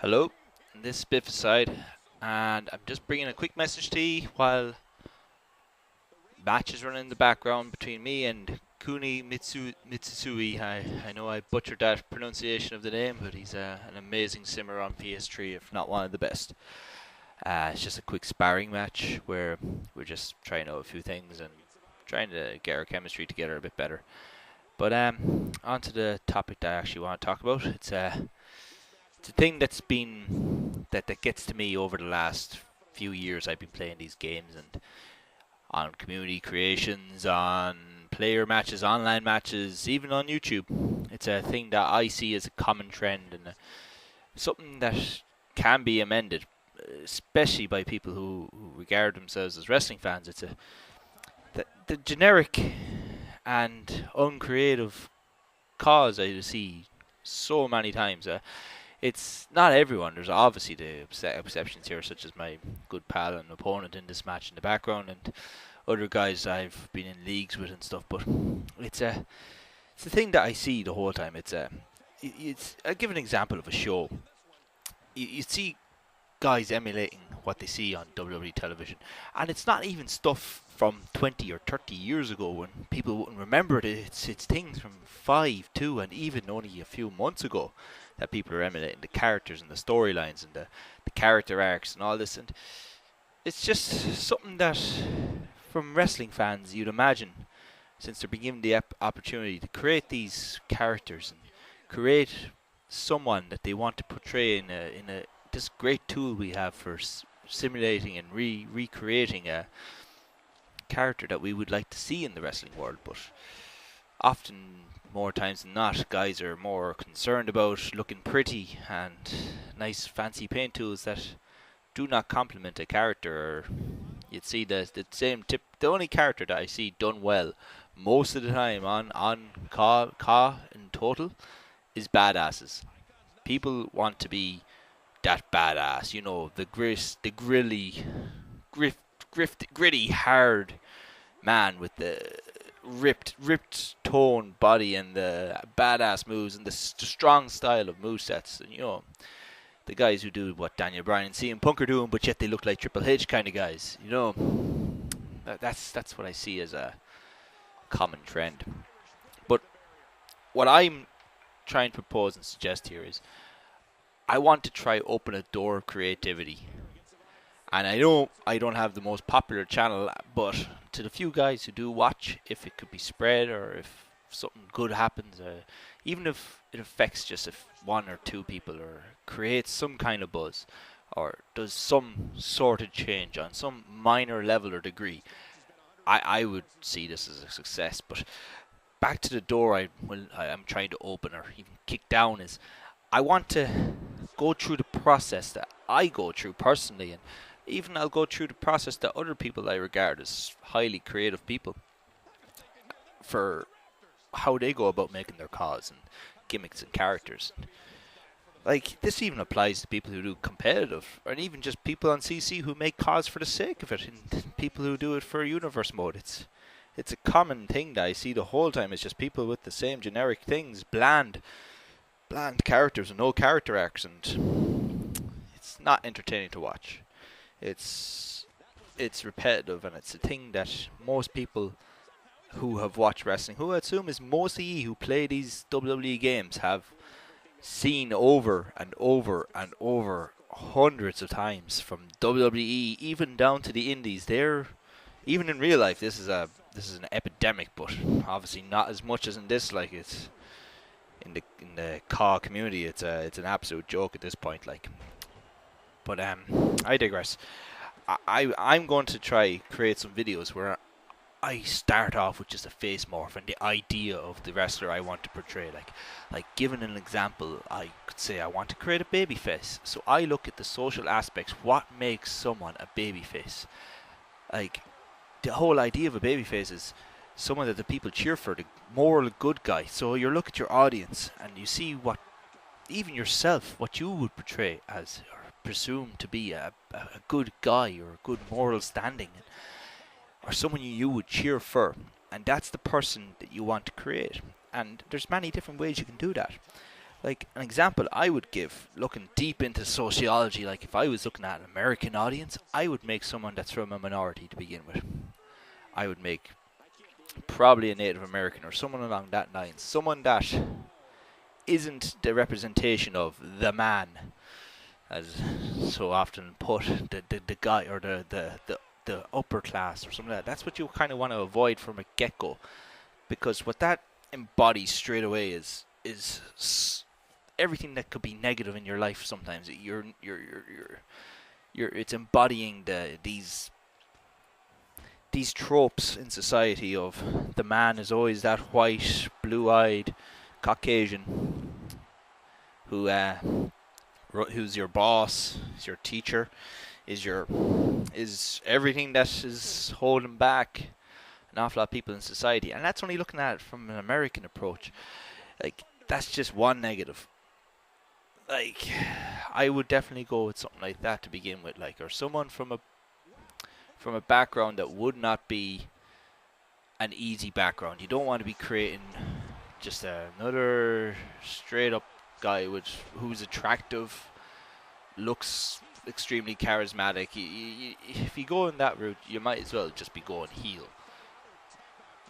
Hello, this is Biffside, and I'm just bringing a quick message to you while match is running in the background between me and Mitsui. I know I butchered that pronunciation of the name, but he's an amazing simmer on PS3, if not one of the best. It's just a quick sparring match where we're just trying out a few things and trying to get our chemistry together a bit better. But on to the topic that I actually want to talk about. It's a thing that gets to me over the last few years. I've been playing these games and on community creations, on player matches, online matches, even on YouTube. It's a thing that I see as a common trend and something that can be amended, especially by people who regard themselves as wrestling fans. It's the generic and uncreative cause I see so many times. It's not everyone. There's obviously the exceptions here, such as my good pal and opponent in this match in the background, and other guys I've been in leagues with and stuff. But it's a thing that I see the whole time. I'll give an example of a show. You see guys emulating what they see on WWE television, and it's not even stuff from 20 or 30 years ago when people wouldn't remember it. It's things from 5, 2, and even only a few months ago that people are emulating the characters and the storylines and the character arcs and all this. And it's just something that, from wrestling fans, you'd imagine, since they're being given the opportunity to create these characters and create someone that they want to portray in this great tool we have for simulating and recreating a character that we would like to see in the wrestling world. But often, more times than not, guys are more concerned about looking pretty and nice fancy paint tools that do not complement a character. Or you'd see the same tip. The only character that I see done well most of the time on CAW in total is badasses. People want to be that badass, the gritty, hard man with the ripped toned body and the badass moves and the strong style of movesets. And the guys who do what Daniel Bryan and CM Punk are doing, but yet they look like Triple H kind of guys. That's what I see as a common trend. But what I'm trying to propose and suggest here is I want to try open a door of creativity. And I know I don't have the most popular channel, but to the few guys who do watch, if it could be spread or if something good happens, even if it affects just if one or two people or creates some kind of buzz or does some sort of change on some minor level or degree, I would see this as a success. But back to the door I'm trying to open or even kick down is I want to go through the process that I go through personally, and even I'll go through the process that other people I regard as highly creative people for how they go about making their CAWs and gimmicks and characters. Like, this even applies to people who do competitive, or even just people on CC who make CAWs for the sake of it, and people who do it for universe mode. It's a common thing that I see the whole time. It's just people with the same generic things, bland characters and no character arcs, and it's not entertaining to watch. It's repetitive, and it's a thing that most people who have watched wrestling, who I assume is mostly you who play these WWE games, have seen over and over and over hundreds of times, from WWE even down to the indies. Even in real life, this is an epidemic, but obviously not as much as in this. Like, it's in the CAW community, it's an absolute joke at this point. Like, but I digress. I'm going to try create some videos where I start off with just a face morph and the idea of the wrestler I want to portray. Like given an example, I could say I want to create a babyface. So I look at the social aspects. What makes someone a babyface? Like, the whole idea of a babyface is someone that the people cheer for, the moral good guy. So you look at your audience and you see what, even yourself, what you would portray as or presume to be a good guy or a good moral standing, or someone you would cheer for, and that's the person that you want to create. And there's many different ways you can do that. Like an example I would give, looking deep into sociology, like if I was looking at an American audience, I would make someone that's from a minority to begin with. I would make probably a Native American or someone along that line, someone that isn't the representation of the man, as so often put, the guy or the upper class or something like that. That's what you kind of want to avoid from a get-go, because what that embodies straight away is everything that could be negative in your life. Sometimes it's embodying these tropes in society of the man is always that white, blue-eyed Caucasian who's your boss, is your teacher, is everything that is holding back an awful lot of people in society. And that's only looking at it from an American approach. Like, that's just one negative. Like, I would definitely go with something like that to begin with, like, or someone from a background that would not be an easy background. You don't want to be creating just another straight up guy who's attractive, looks extremely charismatic. If you go in that route, you might as well just be going heel.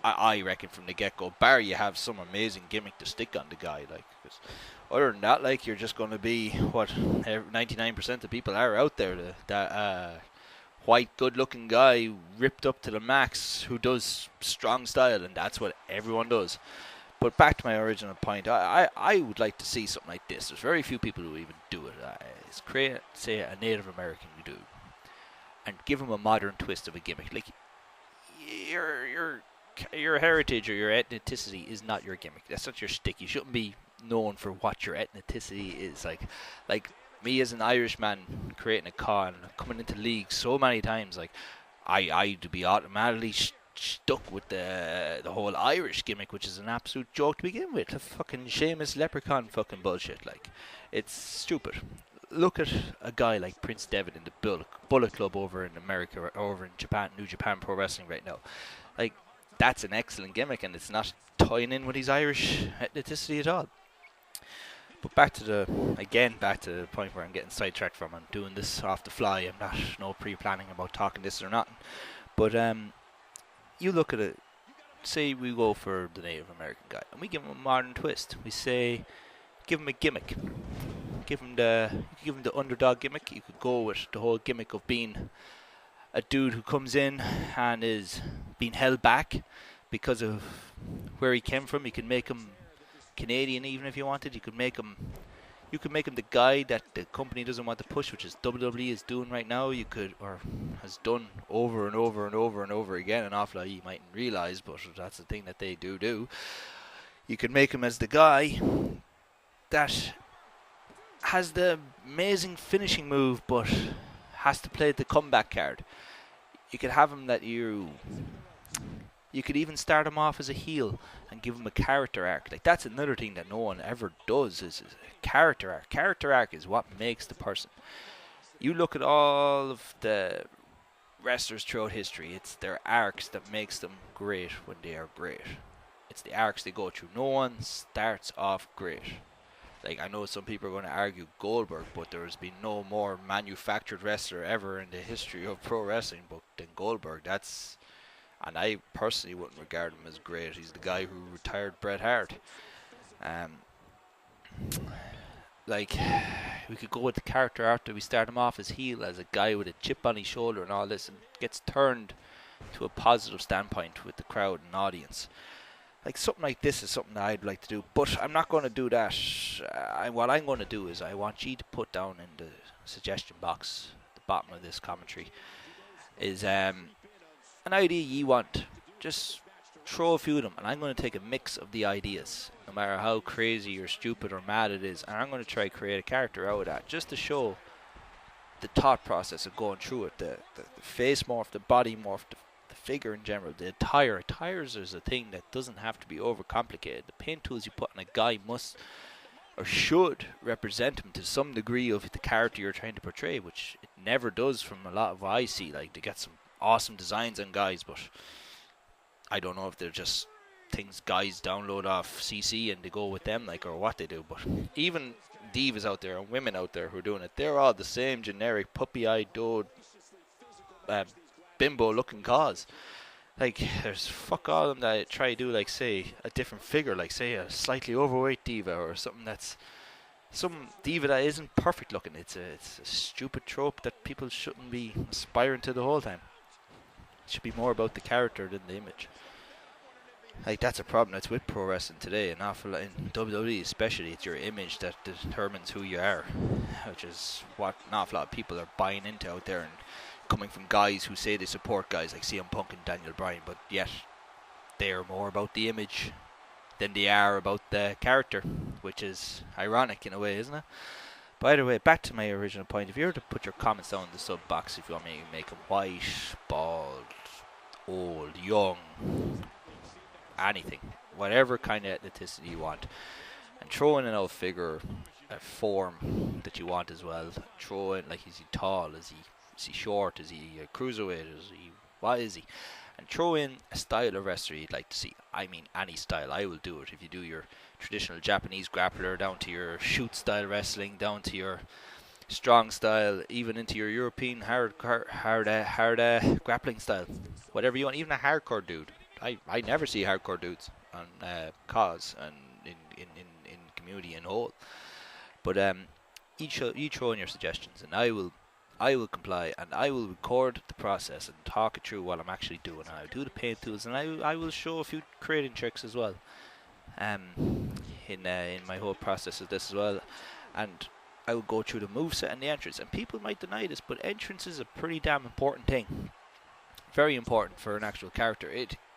I reckon from the get-go, bar you have some amazing gimmick to stick on the guy, like, 'cause other than that, like, you're just going to be what 99% of people are out there, that white, good-looking guy ripped up to the max who does strong style, and that's what everyone does. But back to my original point, I would like to see something like this. There's very few people who even do it. It's create, say, a Native American who do, and give him a modern twist of a gimmick. Like, your heritage or your ethnicity is not your gimmick. That's not your stick. You shouldn't be known for what your ethnicity is. Like me as an Irishman creating a CAW and coming into league so many times, like I'd be automatically stuck with the whole Irish gimmick, which is an absolute joke to begin with. The fucking Seamus Leprechaun fucking bullshit. Like, it's stupid. Look at a guy like Prince Devitt in the Bullet Club over in America, or over in Japan, New Japan Pro Wrestling right now. Like, that's an excellent gimmick, and it's not tying in with his Irish ethnicity at all. But back to the point where I'm getting sidetracked from. I'm doing this off the fly. I'm not no pre-planning about talking this or not. But you look at it. Say we go for the Native American guy, and we give him a modern twist. We say, give him a gimmick. Give him the underdog gimmick. You could go with the whole gimmick of being a dude who comes in and is being held back because of where he came from. You can make him Canadian even if you wanted. You could make him the guy that the company doesn't want to push, which is WWE is doing right now. You could, or has done over and over and over and over again, an awful lot you mightn't realise, but that's the thing that they do. You could make him as the guy that has the amazing finishing move but has to play the comeback card. You could have him that you could even start him off as a heel and give him a character arc. Like, that's another thing that no one ever does, is a character arc. Character arc is what makes the person. You look at all of the wrestlers throughout history, it's their arcs that makes them great when they are great. It's the arcs they go through. No one starts off great. Like, I know some people are going to argue Goldberg, but there has been no more manufactured wrestler ever in the history of pro wrestling than Goldberg. And I personally wouldn't regard him as great. He's the guy who retired Bret Hart. Like, we could go with the character after we start him off as heel, as a guy with a chip on his shoulder and all this, and gets turned to a positive standpoint with the crowd and audience. Like, something like this is something that I'd like to do, but I'm not going to do that. What I'm going to do is I want you to put down in the suggestion box at the bottom of this commentary is an idea you want. Just throw a few of them, and I'm going to take a mix of the ideas, no matter how crazy or stupid or mad it is, and I'm going to try to create a character out of that, just to show the thought process of going through it, the face morph, the body morph, the figure in general, the attire. Attires is a thing that doesn't have to be overcomplicated. The paint tools you put on a guy must or should represent him to some degree of the character you're trying to portray, which it never does from a lot of what I see. Like, they get some awesome designs on guys, but I don't know if they're just things guys download off CC and they go with them, like, or what they do. But even divas out there and women out there who are doing it, they're all the same generic puppy-eyed, dude, bimbo-looking cause. Like, there's fuck all of them that try to do, like, say, a different figure, like, say, a slightly overweight diva or something that's some diva that isn't perfect looking. It's a stupid trope that people shouldn't be aspiring to the whole time. It should be more about the character than the image. Like, that's a problem that's with pro wrestling today. An awful lot in WWE especially, it's your image that determines who you are, which is what an awful lot of people are buying into out there, and coming from guys who say they support guys like CM Punk and Daniel Bryan, but yet they're more about the image than they are about the character, which is ironic in a way, isn't it? By the way, back to my original point, if you were to put your comments down in the sub box, if you want me to make them white, bald, old, young, anything, whatever kind of ethnicity you want, and throw in an old figure, a form that you want as well. Throw in, like, is he tall, is he short, is he a cruiserweight, what is he? And throw in a style of wrestler you'd like to see. I mean, any style, I will do it. If you do your traditional Japanese grappler, down to your shoot style wrestling, down to your strong style, even into your European hard grappling style, whatever you want, even a hardcore dude. I never see hardcore dudes on cause and in community in whole. But you throw in your suggestions, and I will comply, and I will record the process and talk it through while I'm actually doing it. I'll do the paint tools, and I will show a few creating tricks as well. In my whole process of this as well, and I will go through the moveset and the entrance. And people might deny this, but entrance is a pretty damn important thing. Very important for an actual character.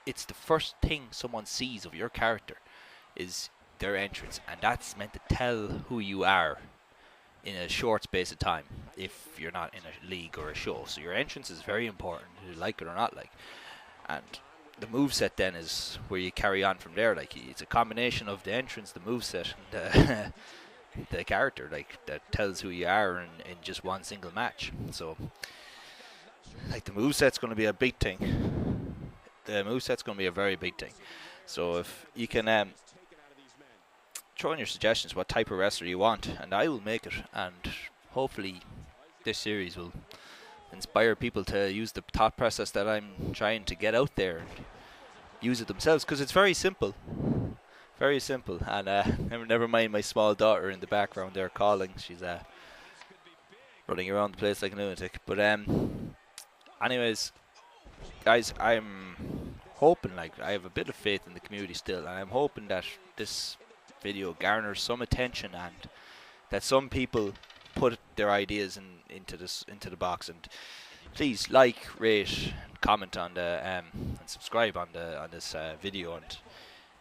It's the first thing someone sees of your character is their entrance, and that's meant to tell who you are in a short space of time if you're not in a league or a show. So your entrance is very important, you like it or not like. And the moveset then is where you carry on from there. Like, it's a combination of the entrance, the moveset, and the character, like, that tells who you are in just one single match. So, like, the moveset's going to be a big thing. The moveset's going to be a very big thing. So if you can throw in your suggestions what type of wrestler you want, and I will make it, and hopefully this series will inspire people to use the thought process that I'm trying to get out there and use it themselves, because it's very simple. Very simple. And never mind my small daughter in the background there calling. She's running around the place like a lunatic. But anyways, guys, I'm hoping, like, I have a bit of faith in the community still, and I'm hoping that this video garners some attention and that some people put their ideas into the box. And please like, rate, comment on the and subscribe on this video, and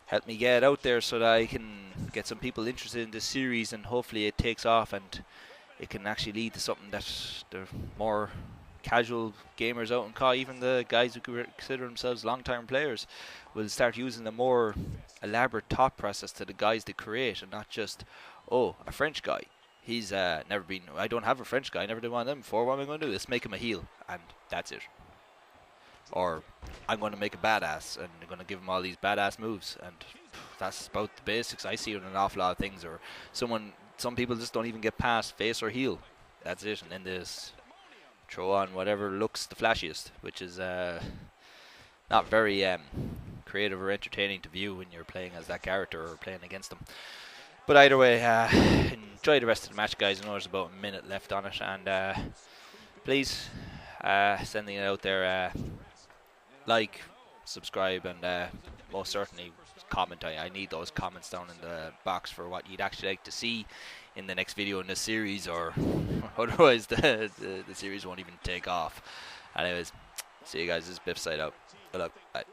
help me get it out there so that I can get some people interested in this series, and hopefully it takes off and it can actually lead to something that the more casual gamers out in CAW, even the guys who consider themselves long-term players, will start using the more elaborate thought process to the guys they create, and not just, oh, a French guy. He's never been, I don't have a French guy, I never did one of them before, what am I going to do? Let's make him a heel, and that's it. Or, I'm going to make a badass, and I'm going to give him all these badass moves, and that's about the basics. I see it in an awful lot of things, or some people just don't even get past face or heel. That's it, and then there's throw on whatever looks the flashiest, which is not very creative or entertaining to view when you're playing as that character or playing against them. But either way, enjoy the rest of the match, guys. I know there's about a minute left on it, and please, sending it out there, like, subscribe, and most certainly comment. I need those comments down in the box for what you'd actually like to see in the next video in this series, or otherwise the series won't even take off. Anyways, see you guys. This is Biff Side out. Good luck. Bye.